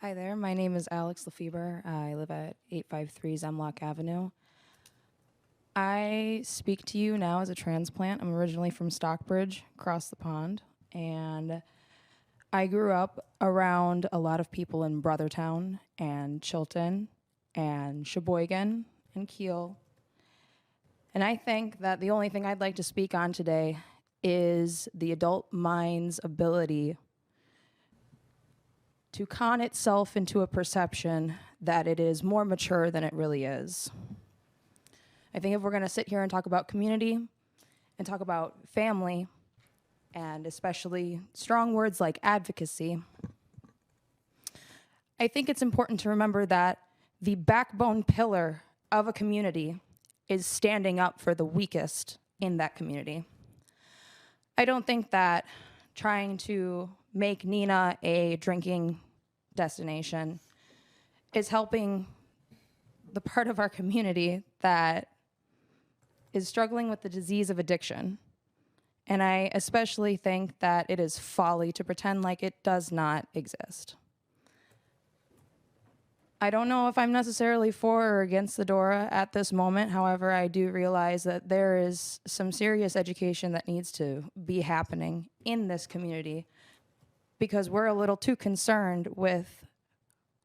Hi there, my name is Alex Lefebvre. I live at 853 Zemlock Avenue. I speak to you now as a transplant. I'm originally from Stockbridge, across the pond, and I grew up around a lot of people in Brothertown and Chilton and Sheboygan and Kiel. And I think that the only thing I'd like to speak on today is the adult mind's ability to con itself into a perception that it is more mature than it really is. I think if we're going to sit here and talk about community and talk about family, and especially strong words like advocacy, I think it's important to remember that the backbone pillar of a community is standing up for the weakest in that community. I don't think that trying to make Neenah a drinking destination is helping the part of our community that is struggling with the disease of addiction. And I especially think that it is folly to pretend like it does not exist. I don't know if I'm necessarily for or against the DORA at this moment. However, I do realize that there is some serious education that needs to be happening in this community because we're a little too concerned with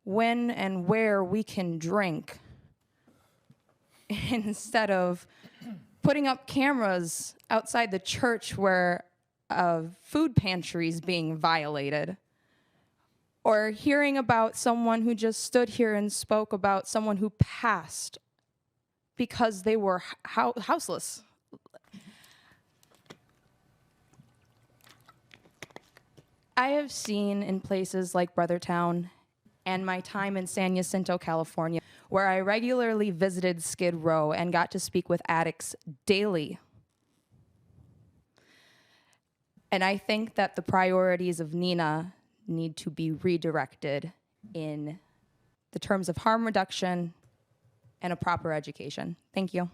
when and where we can drink instead of putting up cameras outside the church where a food pantry is being violated, or hearing about someone who just stood here and spoke about someone who passed because they were houseless. I have seen in places like Brothertown and my time in San Jacinto, California, where I regularly visited Skid Row and got to speak with addicts daily. And I think that the priorities of Neenah need to be redirected in the terms of harm reduction and a proper education. Thank you.